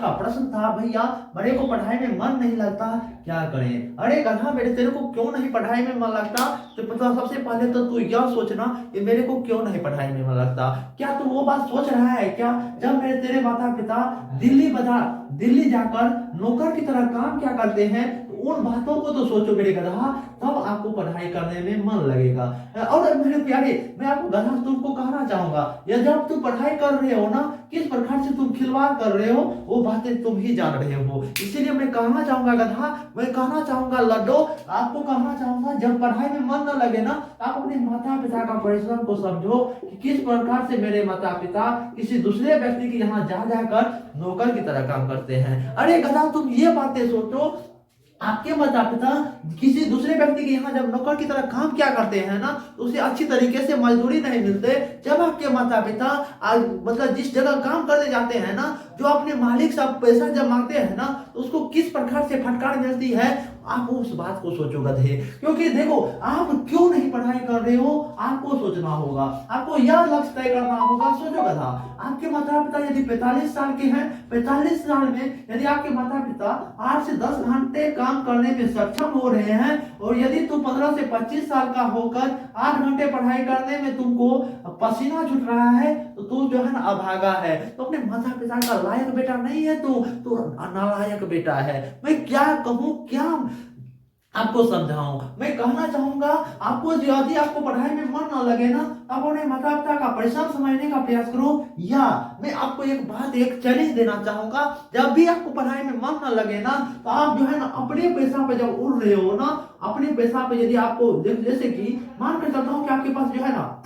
का प्रश्न था, भैया मेरे को पढ़ाई में मन नहीं लगता, क्या करें? अरे गधा बेटे, तेरे को क्यों नहीं पढ़ाई में मन लगता? तो पता, सबसे पहले तो तू यह सोचना कि मेरे को क्यों नहीं पढ़ाई में मन लगता। क्या तू वो बात सोच रहा है क्या, जब मेरे तेरे माता पिता दिल्ली जाकर नौकर की तरह काम क्या करते हैं, तो उन बातों को तो सोचो मेरे गधा, तब आपको पढ़ाई करने में मन लगेगा। और मेरे प्यारे, मैं आपको गधा तुमको कहना चाहूंगा, या जब तुम पढ़ाई कर रहे हो ना, किस प्रकार से तुम खिलवाड़ कर रहे हो वो बातें तुम ही जान रहे हो। इसीलिए मैं कहना चाहूंगा गधा, मैं कहना चाहूंगा लड्डो, आपको कहना चाहूंगा, जब पढ़ाई में मन न लगे ना, आप अपने माता पिता का परिश्रम को समझो कि किस प्रकार से मेरे माता पिता किसी दूसरे व्यक्ति के यहाँ जा जाकर नौकर की तरह काम करते हैं। अरे गधा, तुम ये बातें सोचो, आपके माता पिता किसी दूसरे व्यक्ति के यहाँ जब नौकर की तरह काम क्या करते हैं ना, तो उसे अच्छी तरीके से मजदूरी नहीं मिलते। जब आपके माता पिता मतलब जिस जगह काम करने जाते हैं ना, जो अपने मालिक से पैसा जब मांगते हैं ना, तो उसको किस प्रकार से फटकार मिलती है, आप उस बात को सोचो गधे। क्योंकि देखो, आप क्यों नहीं पढ़ाई कर रहे हो, आपको सोचना होगा, आपको यह लक्ष्य तय करना होगा। सोचो गधा, आपके माता पिता यदि 45 साल के हैं, 45 साल में यदि आपके माता पिता 8 से 10 घंटे काम करने में सक्षम हो रहे हैं, और यदि तुम 15 से 25 साल का होकर 8 घंटे पढ़ाई करने में तुमको पसीना छूट रहा है, तो तू जो है ना अभागा है, तो अपने माता पिता का लायक बेटा नहीं है, तू नालायक बेटा है। मैं क्या कहूँ, क्या आपको समझाऊं? मैं कहना चाहूंगा आपको, यदि आपको पढ़ाई में मन न लगे ना, आप अपने माता पिता का परिश्रम समझने का प्रयास करो। या मैं आपको एक बात, एक चैलेंज देना चाहूंगा, जब भी आपको पढ़ाई में मन न लगे ना, तो आप जो है ना अपने पैसा पे जब उड़ रहे हो ना, अपने पैसा पे यदि आपको जैसे कि मान कर चलता हूँ कि आपके पास जो है ना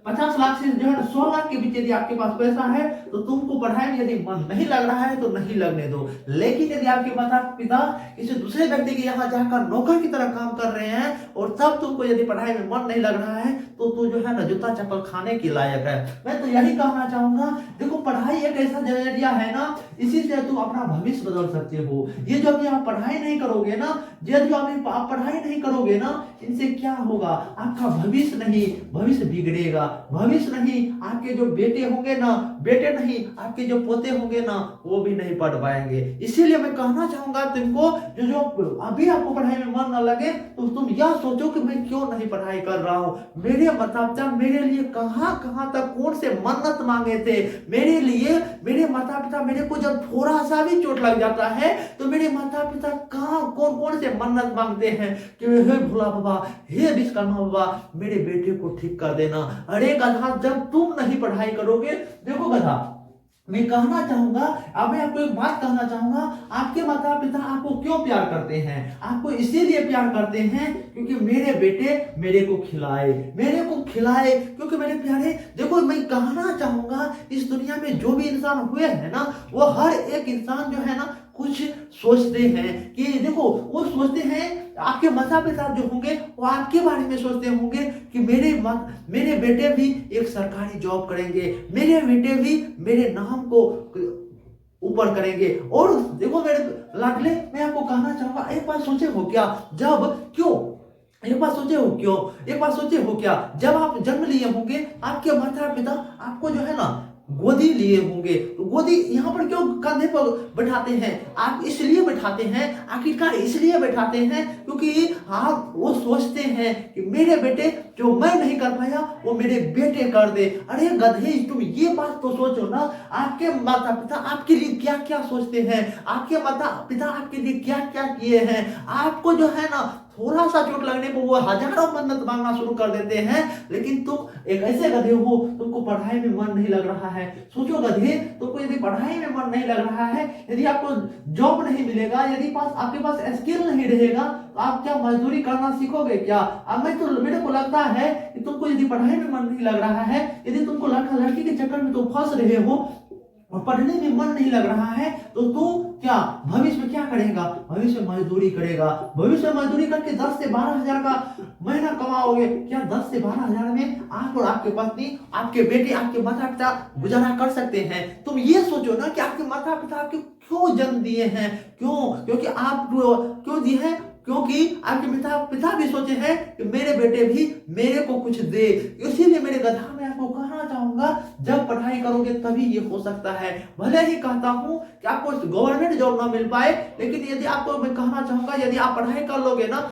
50 लाख से जो है 100 लाख के बीच यदि आपके पास पैसा है, तो तुमको पढ़ाई में यदि मन नहीं लग रहा है तो नहीं लगने दो। लेकिन यदि आपके माता पिता किसी दूसरे व्यक्ति के यहाँ जाकर नौकर की तरह काम कर रहे हैं, और तब तुमको यदि पढ़ाई में मन नहीं लग रहा है, तो तू जो है ना जूता चप्पल खाने की लायक है। मैं तो यही कहना चाहूंगा, देखो पढ़ाई एक ऐसा जरिया है ना, इसी से तुम अपना भविष्य बदल सकते हो। ये जो अभी आप पढ़ाई नहीं करोगे ना, यदि आप पढ़ाई नहीं करोगे ना, इनसे क्या होगा, आपका भविष्य नहीं, भविष्य बिगड़ेगा। भविष्य नहीं, आपके जो बेटे होंगे ना, बेटे नहीं, आपके जो पोते होंगे ना, वो भी नहीं पढ़ पाएंगे। इसीलिए मैं कहना चाहूंगा तुमको, जो अभी आपको पढ़ाई में मन न लगे, तो तुम यह सोचो कि मैं क्यों नहीं पढ़ाई कर रहा हूँ। मेरे माता पिता मेरे लिए कहां कहां तक कौन से मन्नत मांगे थे मेरे लिए। मेरे माता पिता मेरे को जब थोड़ा सा भी चोट लग जाता है, तो मेरे माता पिता कहां कौन कौन से मन्नत मांगते हैं कि हे भोला बाबा, हे विश्वकर्मा बाबा, मेरे बेटे को ठीक कर देना। अरे गधा, जब तुम नहीं पढ़ाई करोगे, देखो गधा, मैं कहना चाहूंगा, अब मैं आपको एक बात कहना चाहूंगा, आपके माता पिता आपको क्यों प्यार करते हैं? आपको इसीलिए प्यार करते हैं क्योंकि मेरे बेटे मेरे को खिलाए। क्योंकि मेरे प्यारे, देखो मैं कहना चाहूंगा, इस दुनिया में जो भी इंसान हुए हैं ना, वो हर एक इंसान जो है ना कुछ सोचते हैं कि देखो, वो सोचते हैं, आपके माता पिता जो होंगे वो आपके बारे में सोचते होंगे कि मेरे बेटे भी एक सरकारी जॉब करेंगे, मेरे बेटे भी मेरे नाम को ऊपर करेंगे। और देखो मेरे लाडले, मैं आपको कहना चाहूंगा, एक बार सोचे हो क्या, एक बार सोचे हो क्या, जब आप जन्म लिए होंगे, आपके माता पिता आपको जो है ना गोदी लिए होंगे, तो गोदी यहाँ पर क्यों कंधे पर बैठाते हैं? आप इसलिए बैठाते हैं, आखिरकार इसलिए बैठाते हैं क्योंकि आप वो सोचते हैं कि मेरे बेटे जो मैं नहीं कर पाया वो मेरे बेटे कर दे। अरे गधे, तुम ये बात तो सोचो ना, आपके माता पिता आपके लिए क्या क्या सोचते हैं, आपके माता पिता आपके लिए क्या क्या किए हैं। आपको जो है ना थोड़ा सा चोट लगने पर वो हजारों मन्नत मांगना शुरू कर देते हैं, लेकिन तुम एक ऐसे गधे हो, तुमको पढ़ाई में मन नहीं लग रहा है। सोचो गधे, तुमको यदि पढ़ाई में मन नहीं लग रहा है, यदि आपको जॉब नहीं मिलेगा, यदि आपके पास स्किल नहीं रहेगा, तो आप क्या मजदूरी करना सीखोगे क्या? अब मेरे को लगता है कि तुमको यदि पढ़ाई में मन नहीं लग रहा है, यदि तुमको लड़की के चक्कर में तुम फंस रहे हो और पढ़ने में मन नहीं लग रहा है, तो तू क्या भविष्य में क्या करेगा? भविष्य में मजदूरी करेगा। भविष्य में मजदूरी करके 10 से 12 हजार का महीना कमाओगे। क्या 10 से 12 हजार में आप और आपके पत्नी, आपके बेटे, आपके माता पिता गुजारा कर सकते हैं? तुम ये सोचो ना कि आपके माता पिता आपको क्यों जन्म दिए हैं, क्योंकि आप क्यों दिए हैं, क्योंकि आपके पिता भी सोचे हैं कि मेरे बेटे भी मेरे को कुछ दे। इसीलिए मेरे गधा, मैं आपको कहना चाहूंगा, चाहूंगा जब पढ़ाई करोगे तभी ये हो सकता है। भले ही कहता हूँ कि आपको गवर्नमेंट जॉब ना मिल पाए, लेकिन यदि आपको मैं कहना चाहूंगा यदि आप पढ़ाई कर लोगे ना